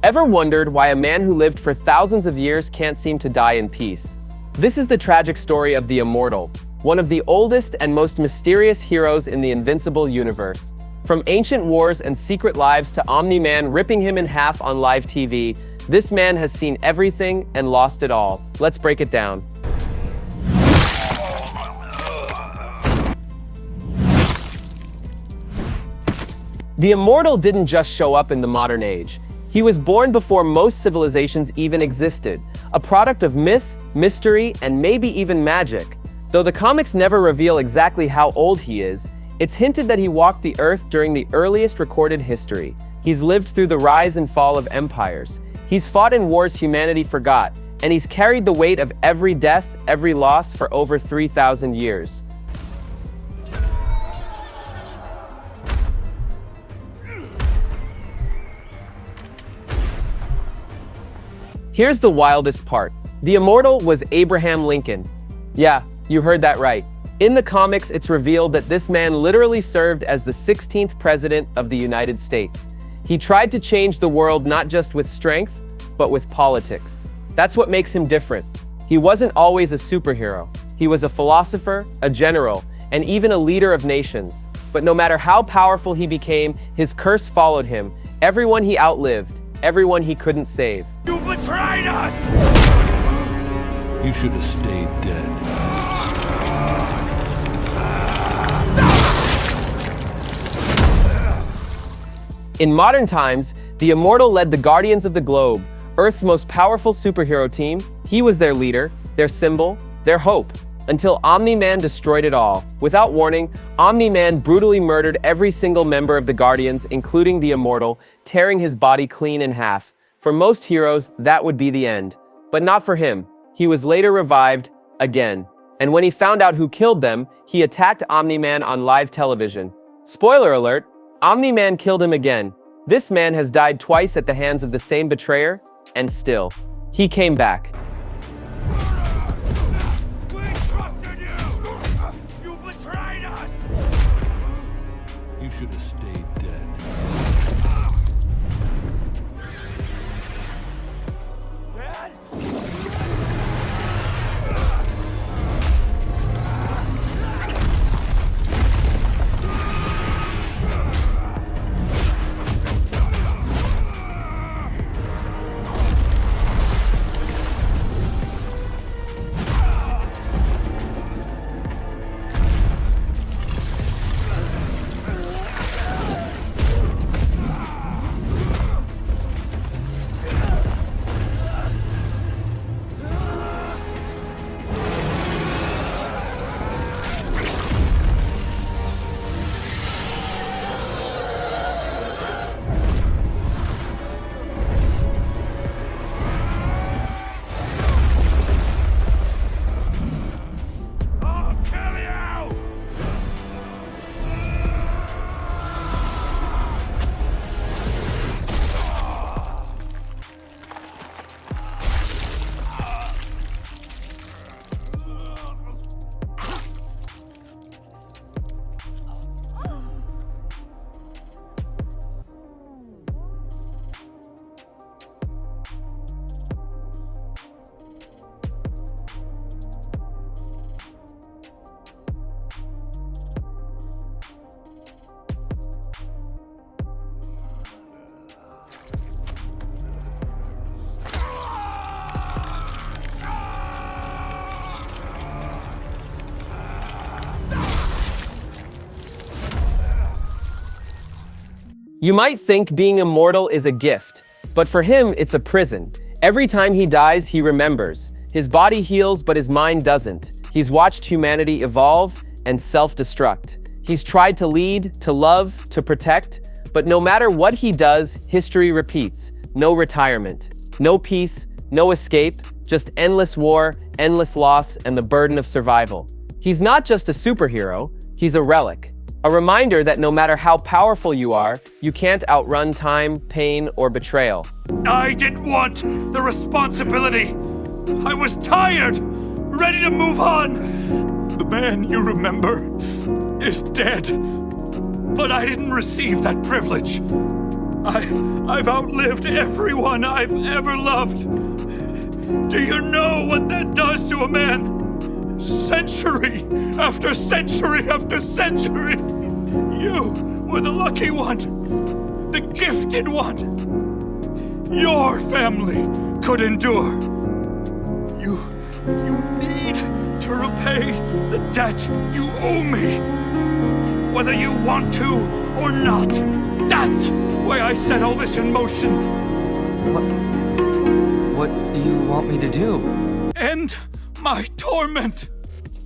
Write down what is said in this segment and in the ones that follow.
Ever wondered why a man who lived for thousands of years can't seem to die in peace? This is the tragic story of the Immortal, one of the oldest and most mysterious heroes in the Invincible universe. From ancient wars and secret lives to Omni-Man ripping him in half on live TV, this man has seen everything and lost it all. Let's break it down. The Immortal didn't just show up in the modern age. He was born before most civilizations even existed, a product of myth, mystery, and maybe even magic. Though the comics never reveal exactly how old he is, it's hinted that he walked the Earth during the earliest recorded history. He's lived through the rise and fall of empires. He's fought in wars humanity forgot, and he's carried the weight of every death, every loss for over 3,000 years. Here's the wildest part. The Immortal was Abraham Lincoln. Yeah, you heard that right. In the comics, it's revealed that this man literally served as the 16th president of the United States. He tried to change the world not just with strength, but with politics. That's what makes him different. He wasn't always a superhero. He was a philosopher, a general, and even a leader of nations. But no matter how powerful he became, his curse followed him. Everyone he outlived, everyone he couldn't save. You betrayed us! You should have stayed dead. In modern times, the Immortal led the Guardians of the Globe, Earth's most powerful superhero team. He was their leader, their symbol, their hope, until Omni-Man destroyed it all. Without warning, Omni-Man brutally murdered every single member of the Guardians, including the Immortal, tearing his body clean in half. For most heroes, that would be the end. But not for him. He was later revived, again. And when he found out who killed them, he attacked Omni-Man on live television. Spoiler alert, Omni-Man killed him again. This man has died twice at the hands of the same betrayer, and still, he came back. We trusted you! You betrayed us! You should have stayed dead. You might think being immortal is a gift, but for him, it's a prison. Every time he dies, he remembers. His body heals, but his mind doesn't. He's watched humanity evolve and self-destruct. He's tried to lead, to love, to protect, but no matter what he does, history repeats. No retirement, no peace, no escape, just endless war, endless loss, and the burden of survival. He's not just a superhero, he's a relic. A reminder that no matter how powerful you are, you can't outrun time, pain, or betrayal. I didn't want the responsibility. I was tired, ready to move on. The man you remember is dead, but I didn't receive that privilege. I've outlived everyone I've ever loved. Do you know what that does to a man? Century after century after century. You were the lucky one, the gifted one. Your family could endure. You need to repay the debt you owe me, whether you want to or not. That's why I set all this in motion. What do you want me to do? End my torment.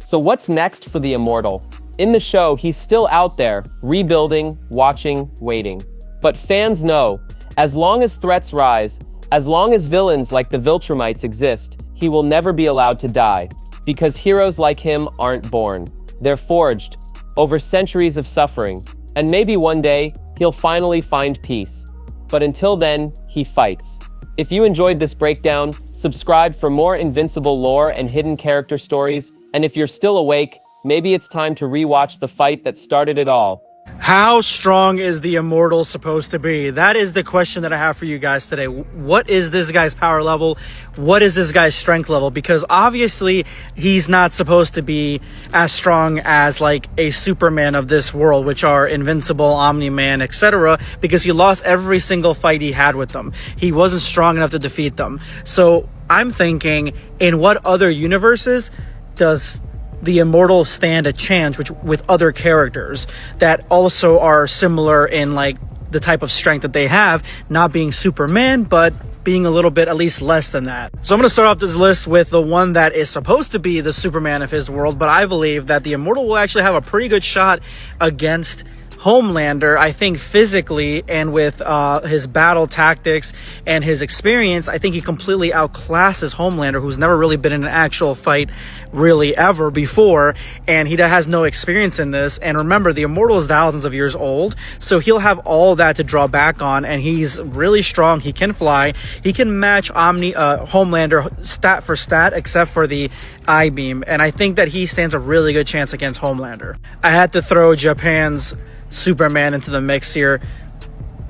So what's next for the Immortal? In the show, he's still out there, rebuilding, watching, waiting. But fans know, as long as threats rise, as long as villains like the Viltrumites exist, he will never be allowed to die. Because heroes like him aren't born. They're forged, over centuries of suffering. And maybe one day, he'll finally find peace. But until then, he fights. If you enjoyed this breakdown, subscribe for more Invincible lore and hidden character stories. And if you're still awake, maybe it's time to rewatch the fight that started it all. How strong is the Immortal supposed to be? That is the question that I have for you guys today. What is this guy's power level? What is this guy's strength level? Because obviously he's not supposed to be as strong as like a Superman of this world, which are Invincible, Omni-Man, etc. Because he lost every single fight he had with them. He wasn't strong enough to defeat them. So I'm thinking, in what other universes does the Immortal stand a chance with other characters that also are similar in like the type of strength that they have, not being Superman, but being a little bit at least less than that. So I'm going to start off this list with the one that is supposed to be the Superman of his world, but I believe that the Immortal will actually have a pretty good shot against Homelander. I think physically and with his battle tactics and his experience, I think he completely outclasses Homelander, who's never really been in an actual fight really ever before, and he has no experience in this. And remember, the Immortal is thousands of years old, so he'll have all that to draw back on, and he's really strong. He can fly. He can match Homelander stat for stat, except for the I-beam, and I think that he stands a really good chance against Homelander. I had to throw Japan's Superman into the mix here.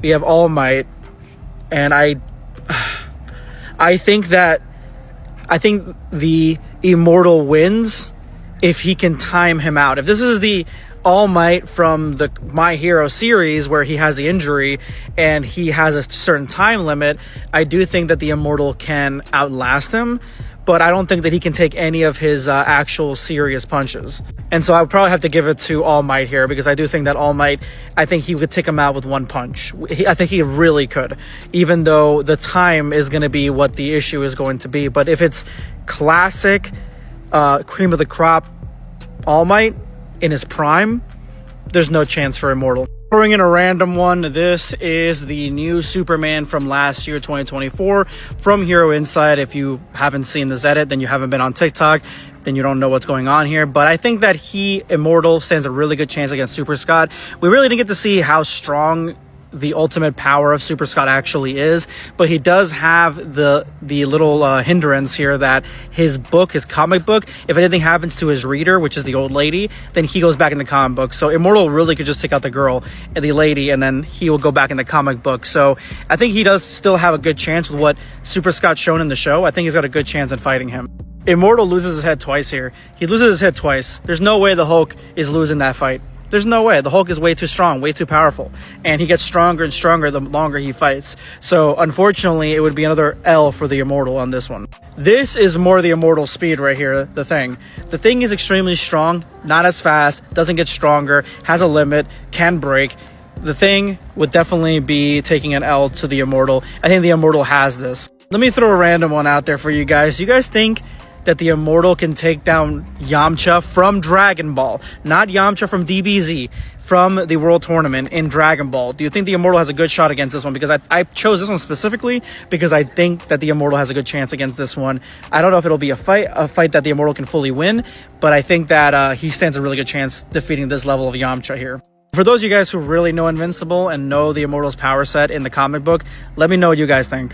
We have All Might, and I think the Immortal wins if he can time him out. If this is the All Might from the My Hero series where he has the injury and he has a certain time limit, I do think that the Immortal can outlast him, but I don't think that he can take any of his actual serious punches. And so I would probably have to give it to All Might here, because I do think that All Might, I think he could take him out with one punch. I think he really could, even though the time is going to be what the issue is going to be. But if it's classic, cream of the crop All Might in his prime, there's no chance for Immortal. Throwing in a random one, this is the new Superman from last year, 2024, from Hero Inside. If you haven't seen this edit, then you haven't been on TikTok, then you don't know what's going on here. But I think that Immortal, stands a really good chance against Super Scott. We really didn't get to see how strong the ultimate power of Super Scott actually is, but he does have the little hindrance here that his comic book, if anything happens to his reader, which is the old lady, then he goes back in the comic book. So Immortal really could just take out the girl and the lady, and then he will go back in the comic book. So I think he does still have a good chance with what Super Scott's shown in the show. I think he's got a good chance in fighting him. Immortal loses his head twice here. He loses his head twice. There's no way the Hulk is losing that fight. There's no way. The Hulk is way too strong, way too powerful. And he gets stronger and stronger the longer he fights. So, unfortunately, it would be another L for the Immortal on this one. This is more the Immortal speed right here, the Thing. The Thing is extremely strong, not as fast, doesn't get stronger, has a limit, can break. The Thing would definitely be taking an L to the Immortal. I think the Immortal has this. Let me throw a random one out there for you guys. You guys think that the Immortal can take down Yamcha from Dragon Ball? Not Yamcha from DBZ, from the World Tournament in Dragon Ball. Do you think the Immortal has a good shot against this one? Because I chose this one specifically because I think that the Immortal has a good chance against this one. I don't know if it'll be a fight that the Immortal can fully win, but I think that he stands a really good chance defeating this level of Yamcha here. For those of you guys who really know Invincible and know the Immortal's power set in the comic book, let me know what you guys think.